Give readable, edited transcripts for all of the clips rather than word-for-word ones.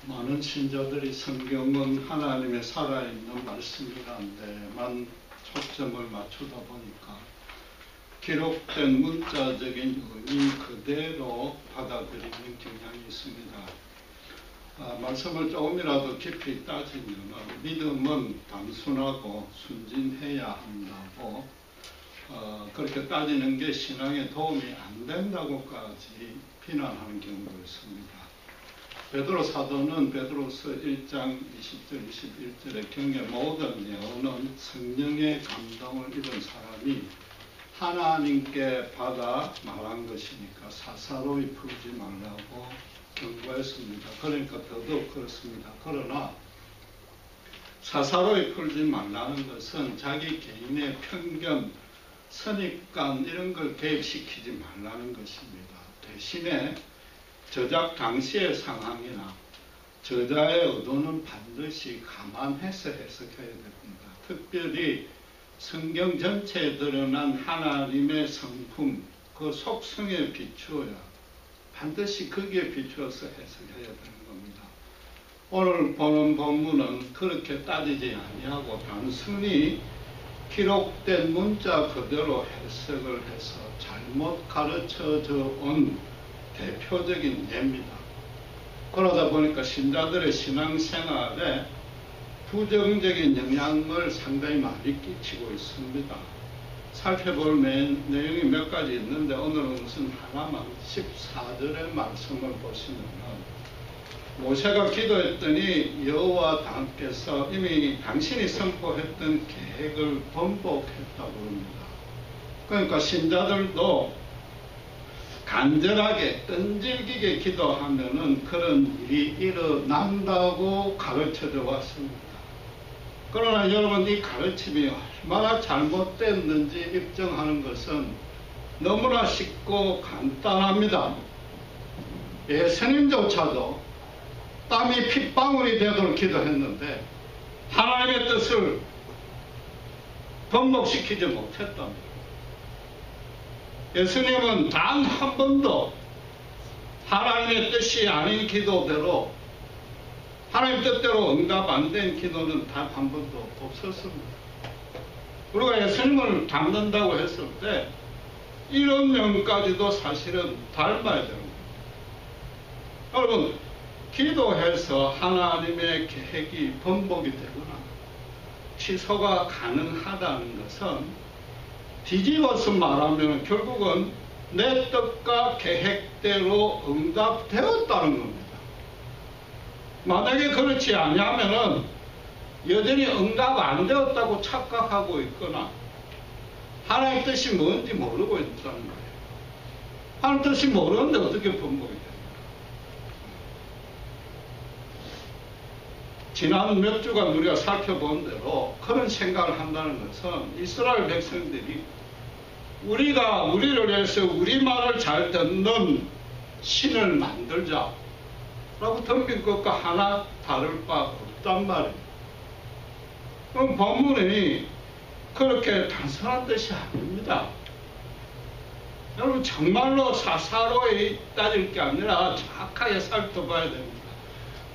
많은 신자들이 성경은 하나님의 살아있는 말씀이라는 데만 초점을 맞추다 보니까 기록된 문자적인 의미 그대로 받아들이는 경향이 있습니다. 말씀을 조금이라도 깊이 따지면 믿음은 단순하고 순진해야 한다고 그렇게 따지는 게 신앙에 도움이 안 된다고까지 비난하는 경우도 있습니다. 베드로 사도는 베드로서 1장 20절 21절의 경의 모든 예언은 성령의 감동을 입은 사람이 하나님께 받아 말한 것이니까 사사로이 풀지 말라고 경고했습니다. 그러니까 더더욱 그렇습니다. 그러나 사사로이 풀지 말라는 것은 자기 개인의 편견, 선입관 이런 걸 개입시키지 말라는 것입니다. 대신에 저작 당시의 상황이나 저자의 의도는 반드시 감안해서 해석해야 됩니다. 특별히 성경 전체에 드러난 하나님의 성품, 그 속성에 비추어야 반드시 거기에 비추어서 해석해야 되는 겁니다. 오늘 보는 본문은 그렇게 따지지 아니하고 단순히 기록된 문자 그대로 해석을 해서 잘못 가르쳐져 온 대표적인 예입니다. 그러다 보니까 신자들의 신앙생활에 부정적인 영향을 상당히 많이 끼치고 있습니다. 살펴볼 내용이 몇 가지 있는데 오늘은 우선 하나만 14절의 말씀을 보시면 모세가 기도했더니 여호와 당께서 이미 당신이 선포했던 계획을 번복했다고 합니다. 그러니까 신자들도 간절하게 끈질기게 기도하면은 그런 일이 일어난다고 가르쳐져 왔습니다. 그러나 여러분 이 가르침이 얼마나 잘못됐는지 입증하는 것은 너무나 쉽고 간단합니다. 예수님조차도 땀이 핏방울이 되도록 기도했는데 하나님의 뜻을 번복시키지 못했답니다. 예수님은 단 한 번도 하나님의 뜻이 아닌 기도대로 하나님 뜻대로 응답 안 된 기도는 단 한 번도 없었습니다. 우리가 예수님을 닮는다고 했을 때 이런 면까지도 사실은 닮아야 됩니다. 여러분 기도해서 하나님의 계획이 번복이 되거나 취소가 가능하다는 것은 뒤집어서 말하면 결국은 내 뜻과 계획대로 응답되었다는 겁니다. 만약에 그렇지 않으면 여전히 응답 안 되었다고 착각하고 있거나 하나님의 뜻이 뭔지 모르고 있다는 거예요. 하나님 뜻이 모르는데 어떻게 번복이 됩니까? 지난 몇 주간 우리가 살펴본 대로 그런 생각을 한다는 것은 이스라엘 백성들이 우리가 우리를 위해서 우리 말을 잘 듣는 신을 만들자 라고 덤빈 것과 하나 다를 바 없단 말이에요. 그럼 본문이 그렇게 단순한 뜻이 아닙니다. 여러분 정말로 사사로이 따질 게 아니라 정확하게 살펴봐야 됩니다.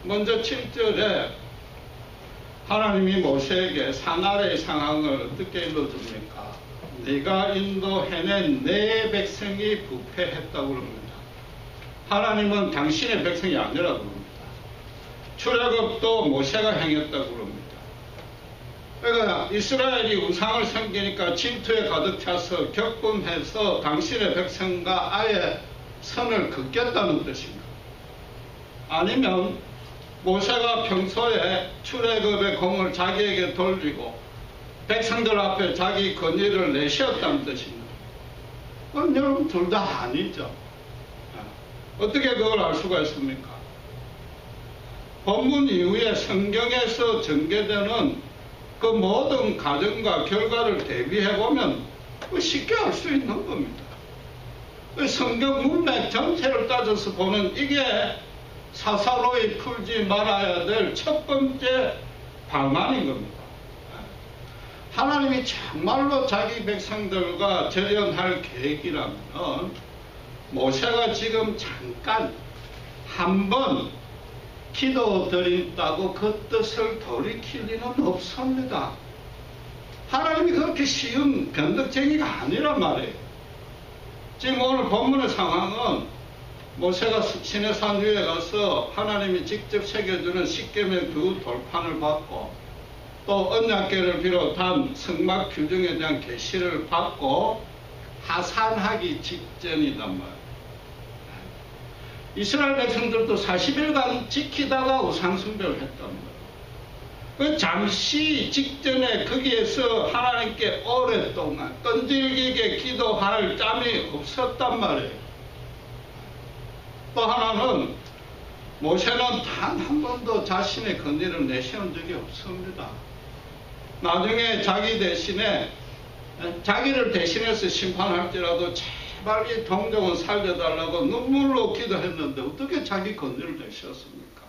먼저 7절에 하나님이 모세에게 산아래의 상황을 어떻게 일러줍니까? 네가 인도해낸 내 백성이 부패했다고 그럽니다. 하나님은 당신의 백성이 아니라고 그럽니다. 출애굽도 모세가 행했다고 그럽니다. 그러니까 이스라엘이 우상을 섬기니까 질투에 가득 차서 격분해서 당신의 백성과 아예 선을 긋겠다는 뜻입니다. 아니면 모세가 평소에 출애굽의 공을 자기에게 돌리고 백성들 앞에 자기 권위를 내세웠다는 뜻입니다. 그럼 여러분 둘 다 아니죠. 어떻게 그걸 알 수가 있습니까? 본문 이후에 성경에서 전개되는 그 모든 과정과 결과를 대비해보면 쉽게 알 수 있는 겁니다. 성경 문맥 전체를 따져서 보면 이게 사사로이 풀지 말아야 될 첫 번째 방안인 겁니다. 하나님이 정말로 자기 백성들과 재련할 계획이라면 모세가 지금 잠깐 한번 기도드린다고 그 뜻을 돌이킬 리는 없습니다. 하나님이 그렇게 쉬운 변덕쟁이가 아니란 말이에요. 지금 오늘 본문의 상황은 모세가 시내산 위에 가서 하나님이 직접 새겨주는 십계명 두 돌판을 받고 또 언약궤를 비롯한 성막 규정에 대한 계시를 받고 하산하기 직전이단 말이에요. 이스라엘 백성들도 40일간 지키다가 우상숭배를 했단 말이에요. 그 잠시 직전에 거기에서 하나님께 오랫동안 끈질기게 기도할 짬이 없었단 말이에요. 또 하나는 모세는 단 한 번도 자신의 건의를 내세운 적이 없습니다. 나중에 자기를 대신해서 심판할지라도 제발 이 동족은 살려달라고 눈물로 기도했는데 어떻게 자기 건의를 내셨습니까?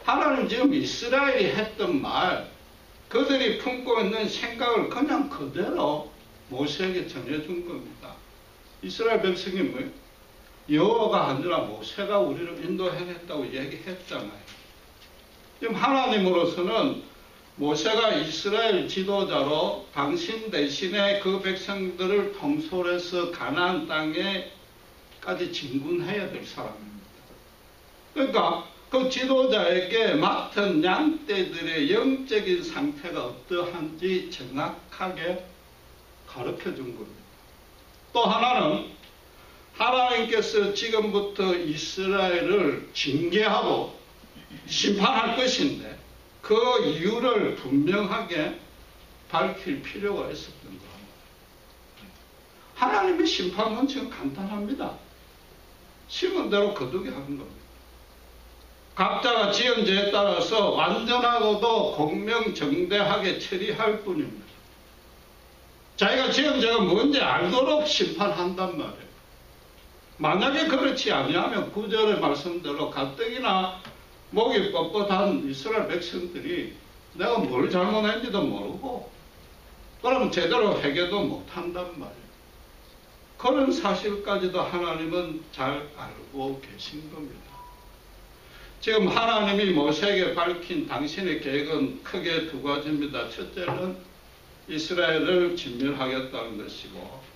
하나님 지금 이스라엘이 했던 말, 그들이 품고 있는 생각을 그냥 그대로 모세에게 전해준 겁니다. 이스라엘 백성이 뭐예요? 여호와가 아니라 모세가 우리를 인도해냈다고 얘기했잖아요. 지금 하나님으로서는 모세가 이스라엘 지도자로 당신 대신에 그 백성들을 통솔해서 가나안 땅에까지 진군해야 될 사람입니다. 그러니까 그 지도자에게 맡은 양떼들의 영적인 상태가 어떠한지 정확하게 가르쳐 준 겁니다. 또 하나는 하나님께서 지금부터 이스라엘을 징계하고 심판할 것인데 그 이유를 분명하게 밝힐 필요가 있었던 겁니다. 하나님의 심판은 지금 간단합니다. 심은 대로 거두게 하는 겁니다. 각자가 지은 죄에 따라서 완전하고도 공명정대하게 처리할 뿐입니다. 자기가 지은 죄가 뭔지 알도록 심판한단 말이에요. 만약에 그렇지 아니하면 구절의 말씀대로 가뜩이나 목이 뻣뻣한 이스라엘 백성들이 내가 뭘 잘못했는지도 모르고 그럼 제대로 회개도 못한단 말이에요. 그런 사실까지도 하나님은 잘 알고 계신 겁니다. 지금 하나님이 모세에게 밝힌 당신의 계획은 크게 두 가지입니다. 첫째는 이스라엘을 진멸하겠다는 것이고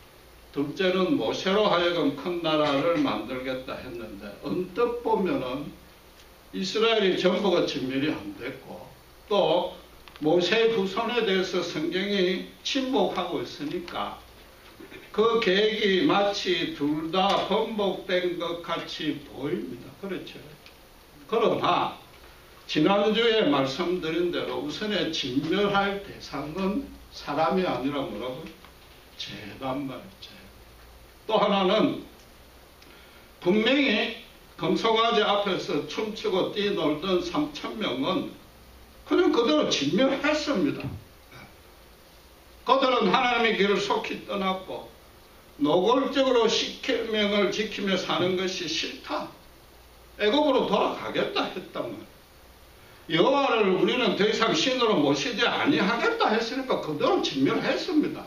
둘째는 모세로 하여금 큰 나라를 만들겠다 했는데 언뜻 보면은 이스라엘이 전부가 진멸이 안 됐고 또 모세의 후손에 대해서 성경이 침묵하고 있으니까 그 계획이 마치 둘 다 번복된 것 같이 보입니다. 그렇죠? 그러나 지난주에 말씀드린 대로 우선에 진멸할 대상은 사람이 아니라 뭐라고? 죄단 말이죠. 또 하나는 분명히 금송아지 앞에서 춤추고 뛰놀던 3,000명은 그냥 그대로 진멸했습니다. 그들은 하나님의 길을 속히 떠났고 노골적으로 십계명을 지키며 사는 것이 싫다. 애굽으로 돌아가겠다 했단 말이에요. 여호와를 우리는 더 이상 신으로 모시지 아니하겠다 했으니까 그대로 진멸했습니다.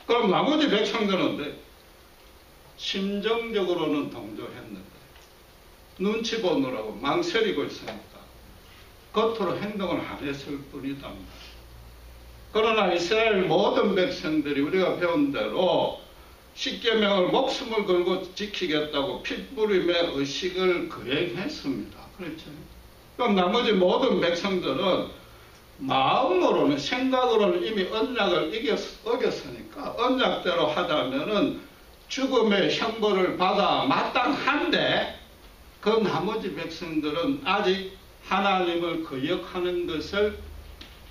그럼 나머지 백성들은 심정적으로는 동조했는데 눈치 보느라고 망설이고 있으니까 겉으로 행동을 안 했을 뿐이다. 그러나 이스라엘 모든 백성들이 우리가 배운 대로 십계명을 목숨을 걸고 지키겠다고 핏부림의 의식을 거행했습니다. 그렇죠? 그럼 나머지 모든 백성들은 마음으로는 생각으로는 이미 언약을 어겼으니까 언약대로 하자면은 죽음의 형벌을 받아 마땅한데 그 나머지 백성들은 아직 하나님을 거역하는 것을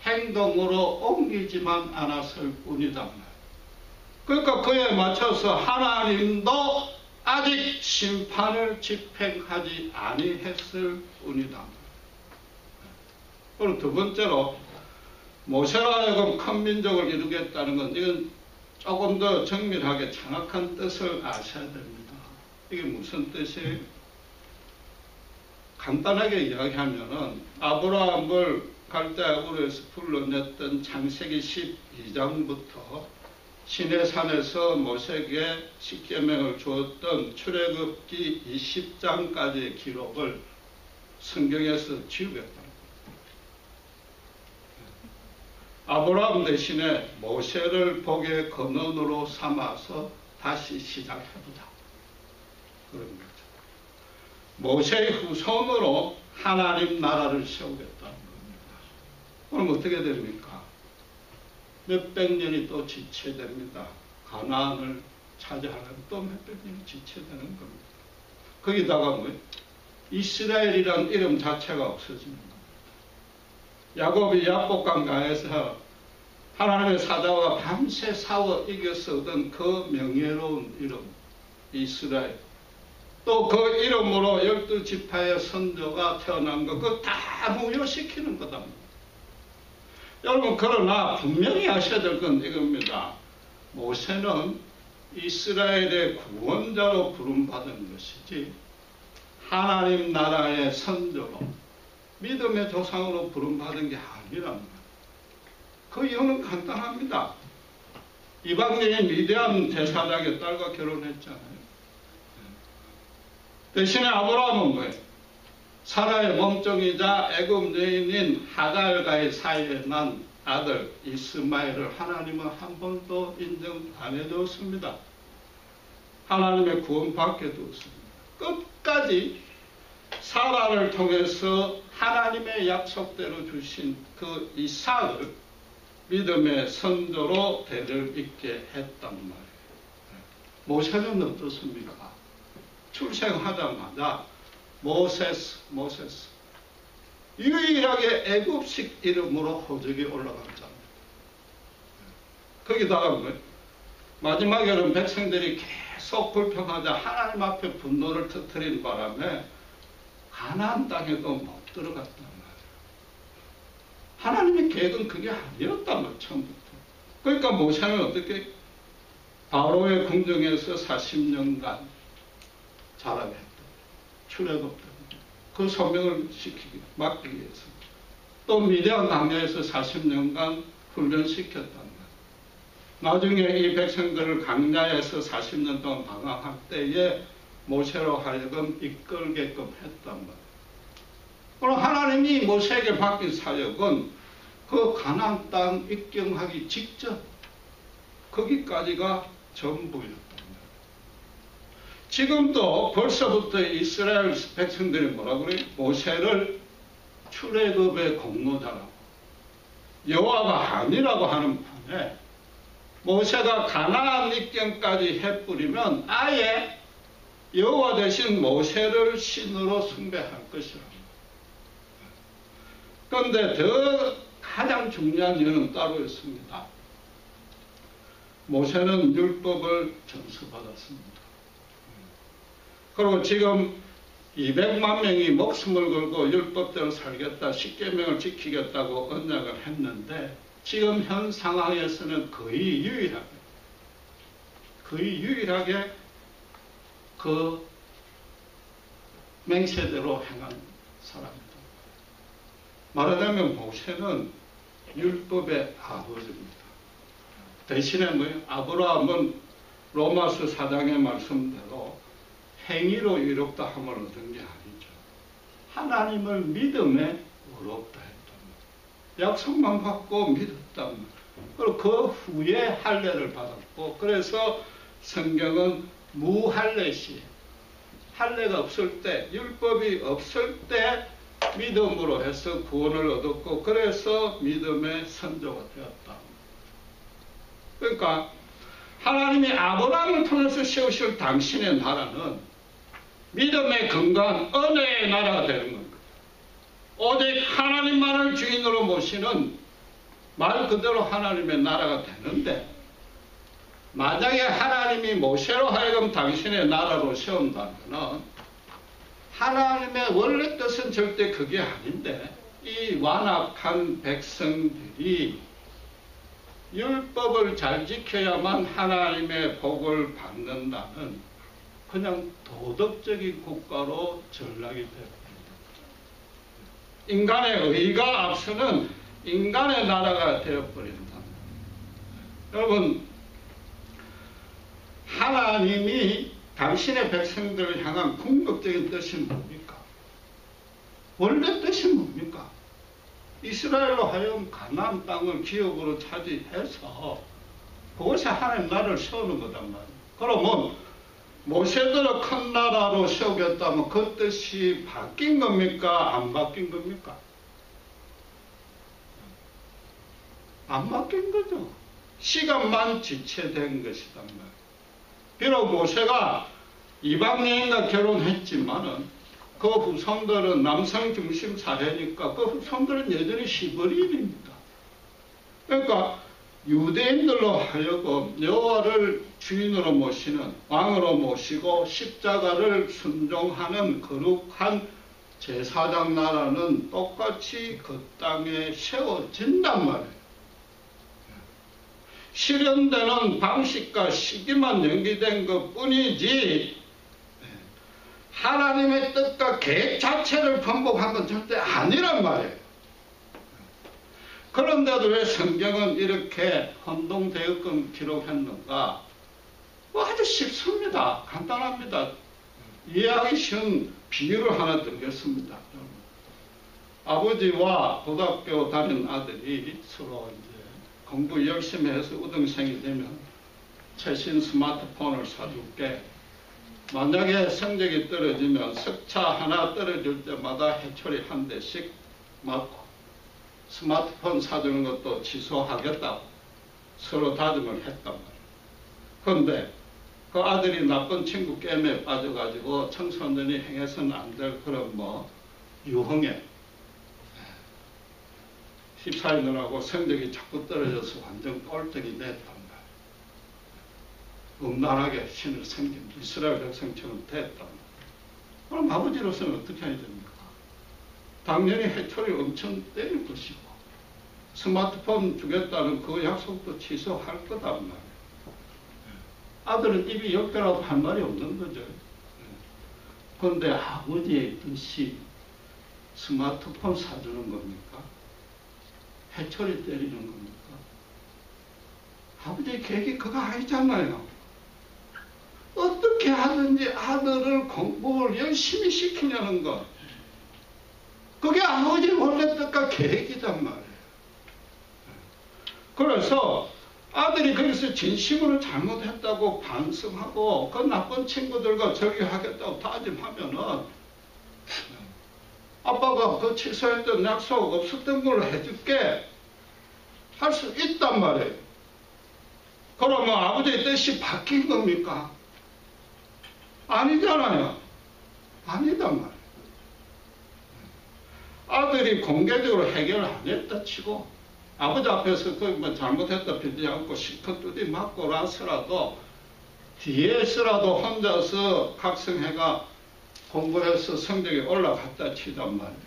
행동으로 옮기지만 않았을 뿐이다. 그러니까 그에 맞춰서 하나님도 아직 심판을 집행하지 아니했을 뿐이다. 그리고 두 번째로 모세로 하여금 큰 민족을 이루겠다는 건 이건 조금 더 정밀하게 정확한 뜻을 아셔야 됩니다. 이게 무슨 뜻이에요? 간단하게 이야기하면은 아브라함을 갈대아 우르에서 불러냈던 창세기 12장부터 시내산에서 모세에게 십계명을 주었던 출애굽기 20장까지의 기록을 성경에서 지우겠다. 아브라함 대신에 모세를 복의 근원으로 삼아서 다시 시작해보자. 그런 거죠. 모세의 후손으로 하나님 나라를 세우겠다는 겁니다. 그럼 어떻게 됩니까? 몇백 년이 또 지체됩니다. 가나안을 차지하려면 또 몇백 년이 지체되는 겁니다. 거기다가 이스라엘이란 이름 자체가 없어지는 겁니다. 야곱이 야복강가에서 하나님의 사자와 밤새 싸워 이겨서 얻은 그 명예로운 이름 이스라엘, 또 그 이름으로 12지파의 선조가 태어난 거 그거 다 무효시키는 거다. 여러분, 그러나 분명히 아셔야 될 건 이겁니다. 모세는 이스라엘의 구원자로 부름받은 것이지 하나님 나라의 선조로 믿음의 조상으로 부름받은 게 아니랍니다. 그 이유는 간단합니다. 이방인의 미디안 대사장의 딸과 결혼했잖아요. 대신에 아브라함은 뭐예요? 사라의 몸종이자 애굽 여인인 하갈과의 사이에 난 아들 이스마엘을 하나님은 한 번도 인정 안 해줬습니다. 하나님의 구원받게 두었습니다. 끝까지 사라를 통해서 하나님의 약속대로 주신 그 이삭을 믿음의 선조로 대를 잇게 했단 말이에요. 모세는 어떻습니까? 출생하자마자 모세스 유일하게 애굽식 이름으로 호적이 올라갔잖아요. 거기다가 마지막에는 백성들이 계속 불평하자 하나님 앞에 분노를 터뜨린 바람에 가나안 땅에도 못 들어갔단 말이에요. 하나님의 계획은 그게 아니었단 말이에요. 처음부터. 그러니까 모세는 어떻게 바로의 궁정에서 40년간 자라게 했다. 출애굽 그 소명을 맡기기 위해서. 또 미디안 광야에서 40년간 훈련시켰단 말이에요. 나중에 이 백성들을 광야에서 40년 동안 방황할 때에 모세로 하여금 이끌게끔 했단 말이에요. 그럼 하나님이 모세에게 맡긴 사역은 그 가나안 땅 입경하기 직전 거기까지가 전부였단 말이에요. 지금도 벌써부터 이스라엘 백성들이 뭐라 그래요? 모세를 출애굽의 공로자라고 여호와가 아니라고 하는 판에 모세가 가나안 입경까지 해뿌리면 아예 여호와 대신 모세를 신으로 숭배할 것이라고. 그런데 더 가장 중요한 이유는 따로 있습니다. 모세는 율법을 전수받았습니다. 그리고 지금 200만 명이 목숨을 걸고 율법대로 살겠다, 십계명을 지키겠다고 언약을 했는데 지금 현 상황에서는 거의 유일하게 그 맹세대로 행한 사람입니다. 말하자면 모세는 율법의 아버지입니다. 대신에 아브라함은 로마서 4장의 말씀대로 행위로 의롭다 함을 얻은 게 아니죠. 하나님을 믿음에 의롭다 했단 말이에요. 약속만 받고 믿었단 말이에요. 그리고 그 후에 할례를 받았고, 그래서 성경은 무할례시, 할례가 없을 때, 율법이 없을 때 믿음으로 해서 구원을 얻었고, 그래서 믿음의 선조가 되었다. 그러니까 하나님이 아브라함을 통해서 세우실 당신의 나라는 믿음의 건강한 은혜의 나라가 되는 겁니다. 오직 하나님만을 주인으로 모시는 말 그대로 하나님의 나라가 되는데, 만약에 하나님이 모세로 하여금 당신의 나라로 세운다면 하나님의 원래 뜻은 절대 그게 아닌데, 이 완악한 백성들이 율법을 잘 지켜야만 하나님의 복을 받는다는 그냥 도덕적인 국가로 전락이 됩니다. 인간의 의가 앞서는 인간의 나라가 되어버린다. 여러분, 하나님이 당신의 백성들을 향한 궁극적인 뜻이 뭡니까? 원래 뜻이 뭡니까? 이스라엘로 하여금 가나안 땅을 기업으로 차지해서 그것에 하나님 나라를 세우는 거단 말이에요. 그러면 모세대로 큰 나라로 세우겠다면 그 뜻이 바뀐 겁니까? 안 바뀐 겁니까? 안 바뀐 거죠. 시간만 지체된 것이단 말이에요. 비록 모세가 이방 여인과 결혼했지만은 그 후손들은 남성 중심 사회니까 그 후손들은 여전히 히브리인입니다. 그러니까 유대인들로 하여금 여호와를 주인으로 모시는, 왕으로 모시고 십자가를 순종하는 거룩한 제사장 나라는 똑같이 그 땅에 세워진단 말이에요. 실현되는 방식과 시기만 연기된 것 뿐이지 하나님의 뜻과 계획 자체를 번복한 건 절대 아니란 말이에요. 그런데도 왜 성경은 이렇게 혼동되었건 기록했는가? 뭐 아주 쉽습니다. 간단합니다. 이해하기 쉬운 비유를 하나 드리겠습니다. 아버지와 고등학교 다니는 아들이 서로 이제 공부 열심히 해서 우등생이 되면 최신 스마트폰을 사줄게. 만약에 성적이 떨어지면 석차 하나 떨어질 때마다 해초리 한 대씩 맞고 스마트폰 사주는 것도 취소하겠다고 서로 다짐을 했단 말이에요. 그런데 그 아들이 나쁜 친구 게임에 빠져가지고 청소년이 행해서는 안 될 그런 유흥에 휩싸이느라고 성적이 자꾸 떨어져서 완전 꼴등이 됐단 말이에요. 음란하게 신을 섬긴 이스라엘 백성처럼 됐단 말이에요. 그럼 아버지로서는 어떻게 해야 됩니까? 당연히 해초리 엄청 때릴 것이고 스마트폰 주겠다는 그 약속도 취소할 거단 말이에요. 아들은 입이 열 개라도 할 말이 없는 거죠. 그런데 아버지의 뜻이 스마트폰 사주는 겁니까? 해초리 때리는 겁니까? 아버지의 계획이 그거 아니잖아요. 어떻게 하든지 아들을 공부를 열심히 시키려는 것. 그게 아버지의 원래 뜻과 계획이단 말이에요. 그래서 아들이 거기서 진심으로 잘못했다고 반성하고 그 나쁜 친구들과 절교하겠다고 다짐하면은 아빠가 그 취소했던 약속 없었던 걸로 해줄게 할 수 있단 말이에요. 그러면 아버지의 뜻이 바뀐 겁니까? 아니잖아요. 아니단 말이에요. 아들이 공개적으로 해결을 안 했다 치고 아버지 앞에서 그 잘못했다 빌지 않고 실컷 두디 맞고 나서라도 뒤에서라도 혼자서 각성해가 공부해서 성적이 올라갔다 치단 말이에요.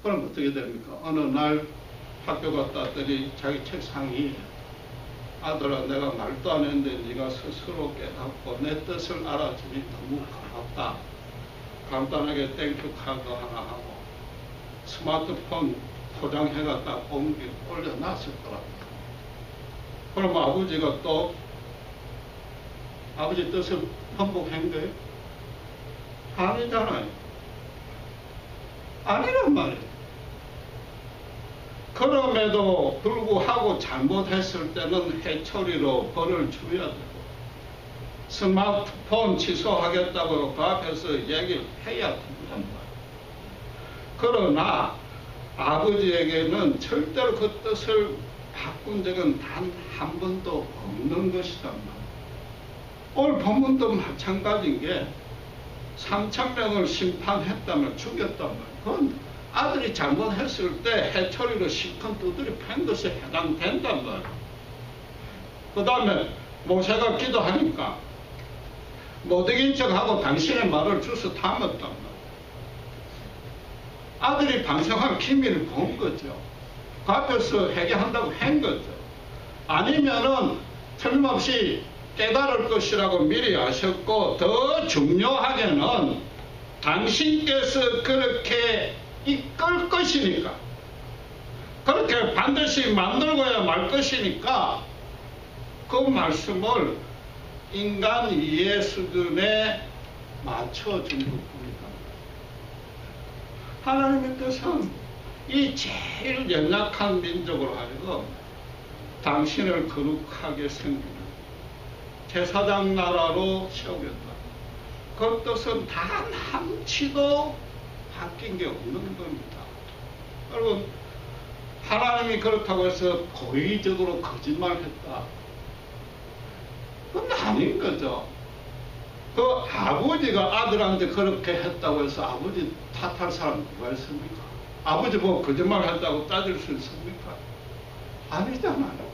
그럼 어떻게 됩니까? 어느 날 학교 갔다 왔더니 자기 책상이 아들아 내가 말도 안 했는데 네가 스스로 깨닫고 내 뜻을 알아주니 너무 고맙다. 간단하게 땡큐 카드 하나 하고 스마트폰 포장해가 딱 올려놨을 거랍니다. 그럼 아버지가 또 아버지 뜻을 번복한 거예요? 아니잖아요. 아니란 말이에요. 그럼에도 불구하고 잘못했을 때는 해초리로 벌을 줘야 되고 스마트폰 취소하겠다고 그 앞에서 얘기를 해야 된단 말이에요. 그러나 아버지에게는 절대로 그 뜻을 바꾼 적은 단 한 번도 없는 것이단 말이에요. 오늘 본문도 마찬가지인 게 3,000명을 심판했다면 죽였단 말이에요. 그건 아들이 잘못했을 때 해초리로 실컷 두드려 팬 것에 해당된단 말이에요. 그 다음에 모세가 기도하니까 못 이긴 척하고 당신의 말을 주워 담았단 말이에요. 아들이 반성한 기미를 본 거죠. 그 앞에서 회개한다고 한 거죠. 아니면은 틀림없이 깨달을 것이라고 미리 아셨고 더 중요하게는 당신께서 그렇게 이끌 것이니까 그렇게 반드시 만들고야 말 것이니까 그 말씀을 인간 이해 수준에 맞춰준 것뿐이다. 하나님의 뜻은 이 제일 연약한 민족으로 하여금 당신을 거룩하게 섬기는 제사장 나라로 세우겠다. 그 뜻은 단 한치도 바뀐 게 없는 겁니다. 여러분, 하나님이 그렇다고 해서 고의적으로 거짓말했다. 그건 아닌 거죠. 그 아버지가 아들한테 그렇게 했다고 해서 아버지 탓할 사람 누가 있습니까? 아버지 보고 거짓말 했다고 따질 수 있습니까? 아니잖아요.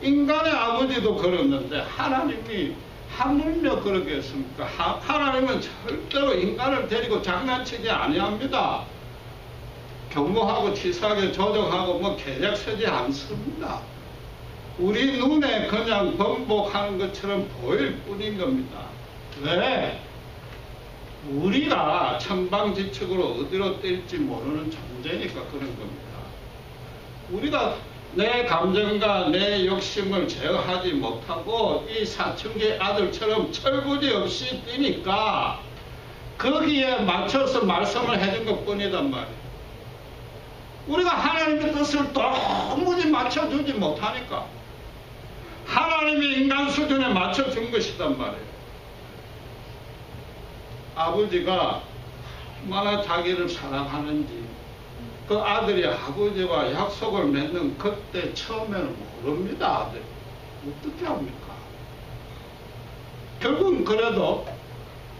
인간의 아버지도 그랬는데 하나님이 하물며 그렇게 했습니까? 하나님은 절대로 인간을 데리고 장난치지 아니합니다. 경고하고 치사하게 조정하고 뭐 계략 쓰지 않습니다. 우리 눈에 그냥 번복하는 것처럼 보일 뿐인 겁니다. 왜? 우리가 천방지축으로 어디로 뛸지 모르는 존재니까 그런 겁니다. 우리가 내 감정과 내 욕심을 제어하지 못하고 이 사춘기 아들처럼 철부지 없이 뛰니까 거기에 맞춰서 말씀을 해준 것 뿐이단 말이에요. 우리가 하나님의 뜻을 도무지 맞춰주지 못하니까 하나님이 인간 수준에 맞춰준 것이단 말이에요. 아버지가 얼마나 자기를 사랑하는지 그 아들이 아버지와 약속을 맺는 그때 처음에는 모릅니다. 아들이. 어떻게 합니까? 결국은 그래도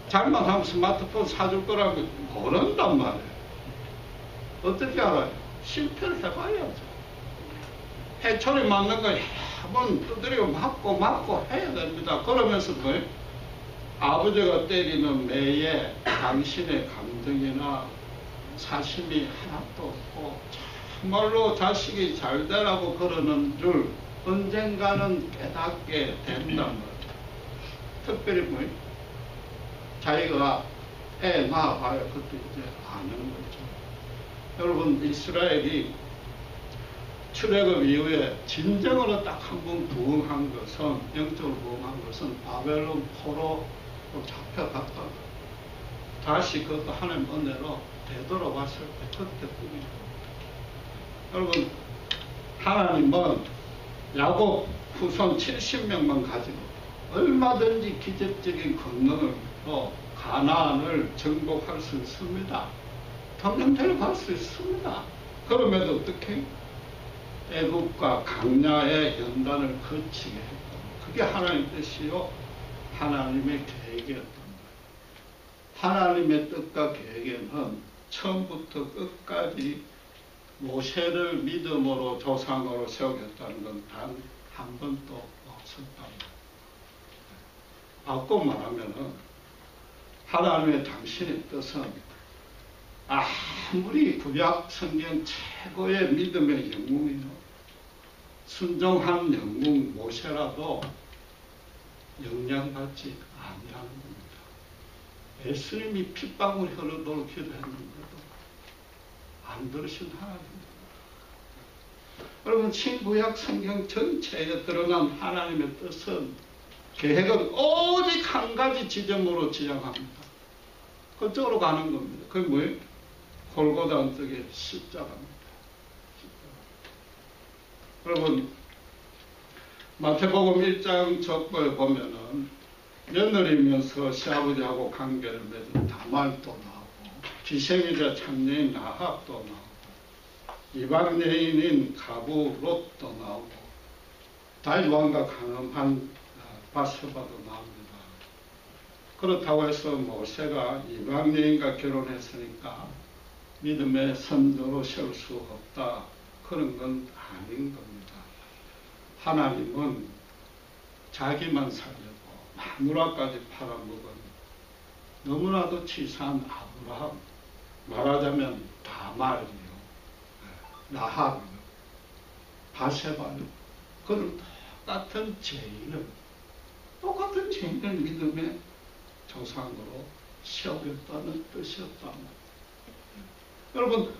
잘못하면 스마트폰 사줄 거라고 모른단 말이에요. 어떻게 알아요? 실패를 해봐야죠. 해초리 맞는 거 한번 두드리고 맞고 해야 됩니다. 그러면서 뭐 아버지가 때리는 매에 당신의 감정이나 사심이 하나도 없고 참말로 자식이 잘 되라고 그러는 줄 언젠가는 깨닫게 된단 말이에요. 특별히 뭐 자기가 애 낳아봐야 그때 이제 아는 거죠. 여러분, 이스라엘이 출애굽 이후에 진정으로 딱 한 번 부흥한 것은, 영적으로 부흥한 것은 바벨론 포로 잡혀갔다 다시 그것도 하나님 은혜로 되돌아왔을 때 그때뿐입니다. 여러분, 하나님은 야곱 후손 70명만 가지고 얼마든지 기적적인 권능을 또 가나안을 정복할 수 있습니다. 당장 데려갈 수 있습니다. 그럼에도 어떻게 애국과 강야의 연단을 거치게 했다. 그게 하나님의 뜻이요 하나님의 계획이었단 말이에요. 하나님의 뜻과 계획에는 처음부터 끝까지 모세를 믿음으로 조상으로 세우겠다는 건 단 한 번도 없었단 말이에요. 바꿔 말하면은 하나님의 당신의 뜻은 아무리 구약 성경 최고의 믿음의 영웅이요 순종한 영웅 모세라도 영향받지 아니하는 겁니다. 예수님이 핏방울 흘러도록 기도했는데도 안 들으신 하나님입니다. 여러분, 신구약 성경 전체에 드러난 하나님의 뜻은 계획은 오직 한 가지 지점으로 지향합니다. 그쪽으로 가는 겁니다. 그게 뭐예요? 골고다 언덕의 십자가입니다. 여러분, 마태복음 1장 적보에 보면은 며느리면서 시아버지하고 관계를 맺은 다말도 나오고 기생이자 창녀인 라합도 나오고 이방 여인인 가부 롯도 나오고 다윗 왕과 간음한 바세바도 나옵니다. 그렇다고 해서 모세가 이방 여인과 결혼했으니까 믿음의 선조로 세울 수 없다. 그런 건 아닌 겁니다. 하나님은 자기만 살려고 마누라까지 팔아먹은 너무나도 치사한 아브라함, 말하자면 다말이요, 라합이요, 바세바요, 그런 똑같은 죄인을 믿음의 조상으로 세우겠다는 뜻이었답니다. 여러분,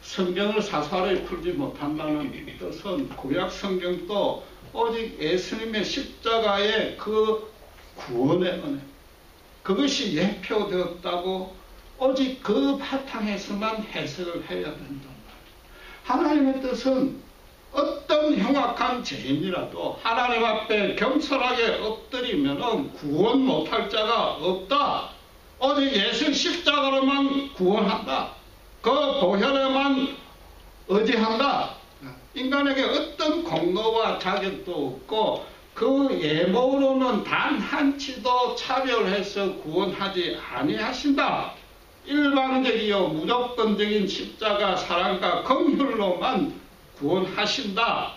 성경을 사사로이 풀지 못한다는 뜻은 구약 성경도 오직 예수님의 십자가의 그 구원의 은혜, 그것이 예표되었다고 오직 그 바탕에서만 해석을 해야 된다. 하나님의 뜻은 어떤 흉악한 죄인이라도 하나님 앞에 겸손하게 엎드리면 구원 못할 자가 없다. 오직 예수 십자가로만 구원한다. 그 보혈에만 의지한다. 인간에게 어떤 공로와 자격도 없고 그 예목으로는 단 한치도 차별해서 구원하지 아니하신다. 일방적이요 무조건적인 십자가 사랑과 긍휼로만 구원하신다.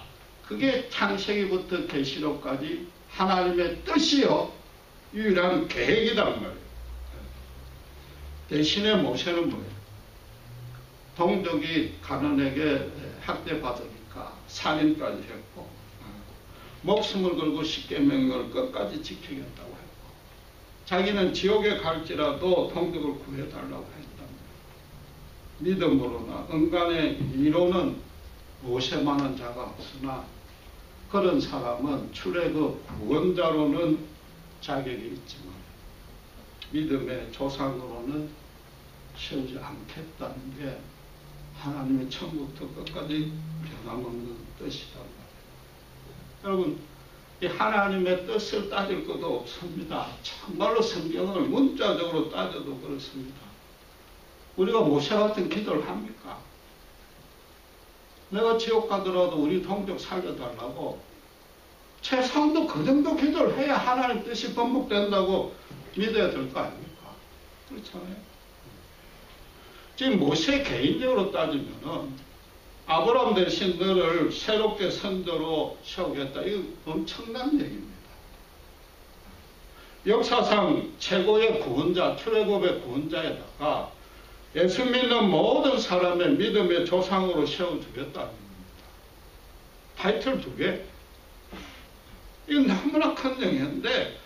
그게 창세기부터 계시록까지 하나님의 뜻이요 유일한 계획이란 말이에요. 대신에 모세는 뭐예요? 동족이 가난에게 학대받으니까 살인까지 했고 목숨을 걸고 십계명을 끝까지 지키겠다고 했고 자기는 지옥에 갈지라도 동족을 구해달라고 했다. 믿음으로나 은간의 이로는 모세만한 자가 없으나 그런 사람은 출애굽 구원자로는 자격이 있지만 믿음의 조상으로는 세우지 않겠다는 게 하나님의 처음부터 끝까지 변함없는 뜻이란 말이에요. 여러분, 이 하나님의 뜻을 따질 것도 없습니다. 정말로 성경을 문자적으로 따져도 그렇습니다. 우리가 모세 같은 기도를 합니까? 내가 지옥 가더라도 우리 동족 살려달라고 최소한도 그 정도 기도를 해야 하나님 뜻이 번복된다고 믿어야 될 거 아닙니까? 그렇잖아요. 지금 모세 개인적으로 따지면은 아브라함 대신 너를 새롭게 선조로 세우겠다. 이거 엄청난 얘기입니다. 역사상 최고의 구원자, 출애굽의 구원자에다가 예수 믿는 모든 사람의 믿음의 조상으로 세워주겠다는 겁니다. 타이틀 2개. 이건 너무나 큰 영예인데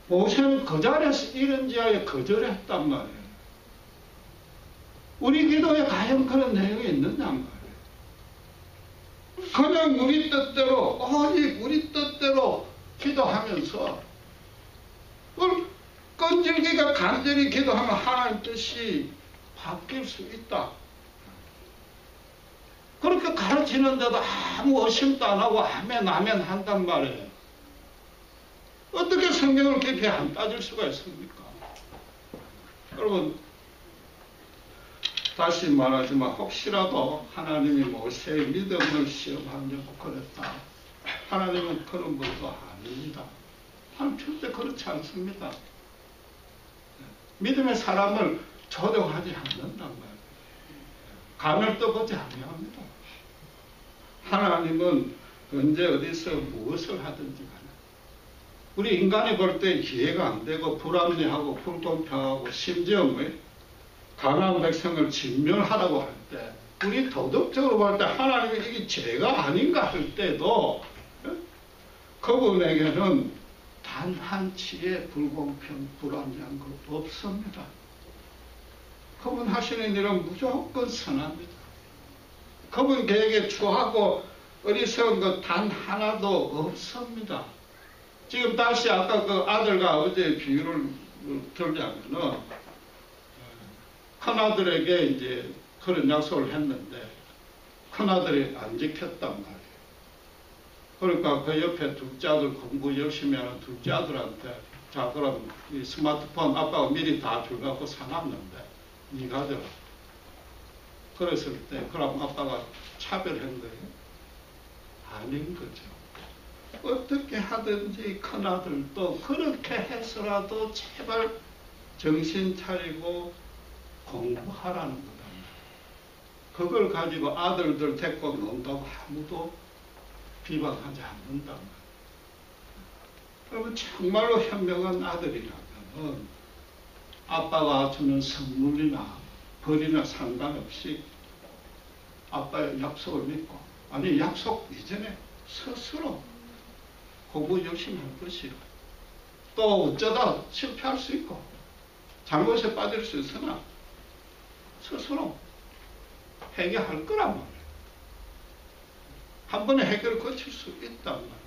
모세는 그 자리에서 이런 지하에 거절했단 말이에요. 우리 기도에 과연 그런 내용이 있느냐 말이에요. 그냥 우리 뜻대로 오직 우리 뜻대로 기도하면서 끈질기가 간절히 기도하면 하나님 뜻이 바뀔 수 있다. 그렇게 가르치는데도 아무 의심도 안 하고 아멘 아멘 한단 말이에요. 어떻게 성경을 깊이 안 따질 수가 있습니까? 여러분, 다시 말하지만 혹시라도 하나님이 모세의 믿음을 시험하려고 그랬다. 하나님은 그런 분도 아닙니다. 하나님 절대 그렇지 않습니다. 믿음의 사람을 조종하지 않는단 말이에요. 간을 떠보지 아니합니다. 하나님은 언제 어디서 무엇을 하든지 간에 우리 인간이 볼 때 이해가 안 되고 불합리하고 불공평하고 심지어 가나안 백성을 진멸하라고 할 때 우리 도덕적으로 볼 때 하나님이 이게 죄가 아닌가 할 때도 그분에게는 단 한치의 불공평, 불합리한 것 없습니다. 그분 하시는 일은 무조건 선합니다. 그분 계획에 추하고 어리석은 것 단 하나도 없습니다. 지금 다시 아까 그 아들과 아버지의 비유를 들자면은 큰아들에게 이제 그런 약속을 했는데 큰아들이 안 지켰단 말이에요. 그러니까 그 옆에 둘째 아들 공부 열심히 하는 둘째 아들한테 자 그럼 이 스마트폰 아빠가 미리 다 줄갖고 사놨는데 네가 줘. 그랬을 때 그럼 아빠가 차별한 거예요? 아닌 거죠. 어떻게 하든지 큰아들도 그렇게 해서라도 제발 정신 차리고 공부하라는 거다. 그걸 가지고 아들들 데리고 논다고 아무도 비방하지 않는다. 여러분 정말로 현명한 아들이라면 아빠가 주는 선물이나 벌이나 상관없이 아빠의 약속을 믿고 아니 약속 이전에 스스로 공부 열심히 할 것이요. 또 어쩌다 실패할 수 있고 잘못에 빠질 수 있으나 스스로 해결할 거란 말이에요. 한 번에 해결을 거칠 수 있단 말이에요.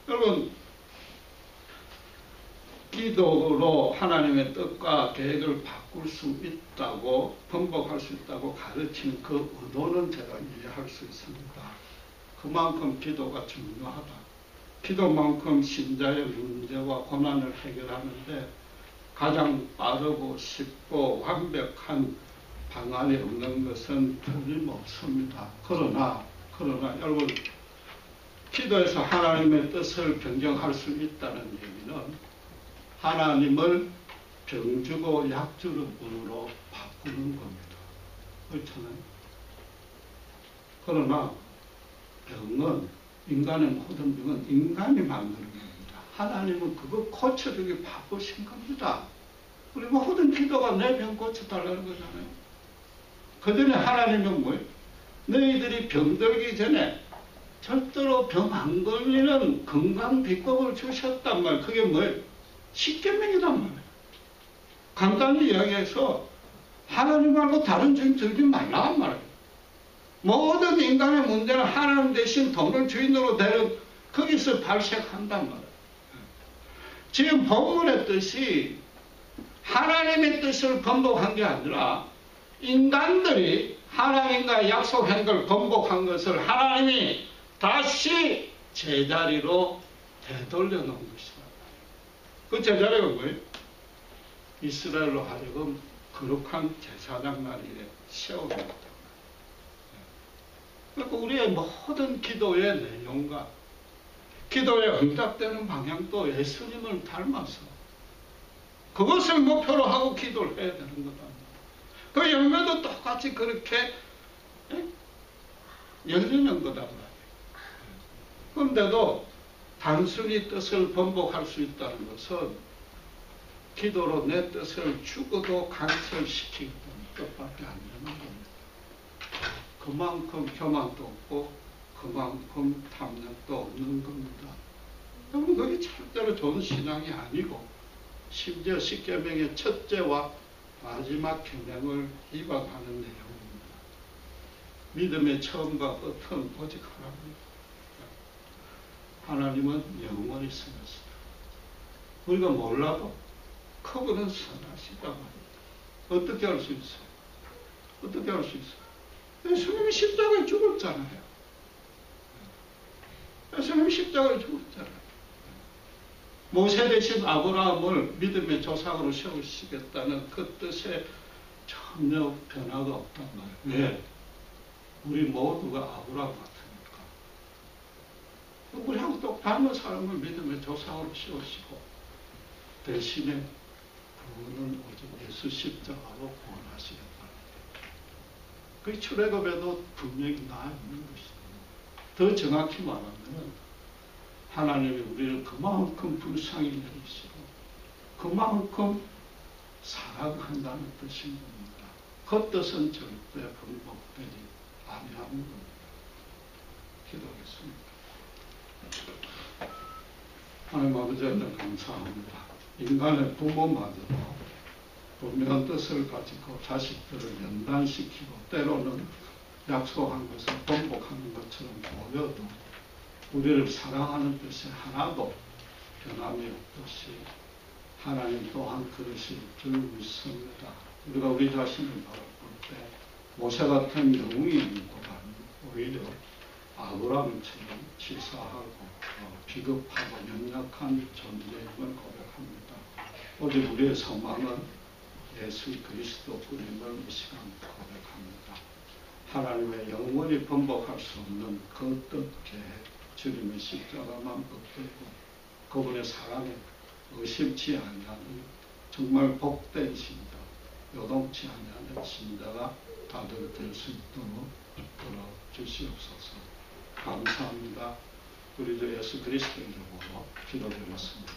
여러분, 기도로 하나님의 뜻과 계획을 바꿀 수 있다고, 번복할 수 있다고 가르치는 그 의도는 제가 이해할 수 있습니다. 그만큼 기도가 중요하다. 기도만큼 신자의 문제와 고난을 해결하는데 가장 빠르고 쉽고 완벽한 방안이 없는 것은 틀림없습니다. 그러나 여러분, 기도에서 하나님의 뜻을 변경할 수 있다는 얘기는 하나님을 병주고 약주로 바꾸는 겁니다. 그렇잖아요. 그러나 병은, 인간의 모든 병은 인간이 만드는 겁니다. 하나님은 그거 고쳐주기 바쁘신 겁니다. 우리 모든 기도가 내 병 고쳐달라는 거잖아요. 그 전에 하나님은 뭐예요? 너희들이 병들기 전에 절대로 병 안 걸리는 건강 비법을 주셨단 말이에요. 그게 뭐예요? 십계명이란 말이에요. 간단히 이야기해서 하나님 말고 다른 주인 들지 말란 말이에요. 모든 인간의 문제는 하나님 대신 돈을 주인으로 되는 거기서 발생한단 말이에요. 지금 본문의 뜻이 하나님의 뜻을 번복한 게 아니라 인간들이 하나님과 약속한 걸 번복한 것을 하나님이 다시 제자리로 되돌려 놓은 것이다. 그 제자리가 뭐예요? 이스라엘로 하여금 거룩한 제사장 자리에 세워놓았다. 그러니까 우리의 모든 기도의 내용과 기도의 응답되는 방향도 예수님을 닮아서 그것을 목표로 하고 기도를 해야 되는 거다. 그 열매도 똑같이 그렇게 열리는 거다 말이에요. 그런데도 단순히 뜻을 번복할 수 있다는 것은 기도로 내 뜻을 죽어도 간설시키기 때문에 뜻밖에 안 되는 겁니다. 그만큼 교만도 없고 그만큼 탐욕도 없는 겁니다. 여러분, 그게 절대로 좋은 신앙이 아니고 심지어 십계명의 첫째와 마지막 계명을 위반하는 내용입니다. 믿음의 처음과 끝은 오직 하나입니다. 하나님은 영원히 선하시다. 우리가 몰라도 그분은 선하시다 말입니다. 어떻게 할 수 있어요? 어떻게 할 수 있어요? 예수님이 십자가에 죽었잖아요. 예수님이 십자가에 죽었잖아요. 모세 대신 아브라함을 믿음의 조상으로 세우시겠다는 그 뜻에 전혀 변화가 없단 말이에요. 왜? 우리 모두가 아브라함 같으니까. 우리하고 똑같은 사람을 믿음의 조상으로 세우시고 대신에 그분은 오직 예수 십자가로 구원하시겠다는 거예요. 그 출애굽에도 분명히 나와 있는 것입니다. 더 정확히 말하면 하나님이 우리를 그만큼 불쌍히 여기시고 그만큼 사랑한다는 뜻인 겁니다. 그 뜻은 절대 번복되지 아니하는 겁니다. 기도하겠습니다. 하나님 아버지 하나님 감사합니다. 인간의 부모마저도 분명한 뜻을 가지고 자식들을 연단시키고 때로는 약속한 것을 번복하는 것처럼 보여도 우리를 사랑하는 뜻이 하나도 변함이 없듯이 하나님 또한 그것이 줄 믿습니다. 우리가 우리 자신을 바라볼 때 모세 같은 영웅이보다는 오히려 아브라함처럼 치사하고 비겁하고 연약한 존재임을 고백합니다. 오직 우리의 소망은 예수 그리스도뿐임을 이 시간 고백합니다. 하나님의 영원히 번복할 수 없는 그 뜻 계획, 주님의 십자가만 붙들고 그분의 사랑에 의심치 아니하는 정말 복된 신자, 요동치 아니하는 신자가 다들 될 수 있도록 이끌어 주시옵소서. 감사합니다. 우리 주 예수 그리스도의 이름으로 기도드렸습니다.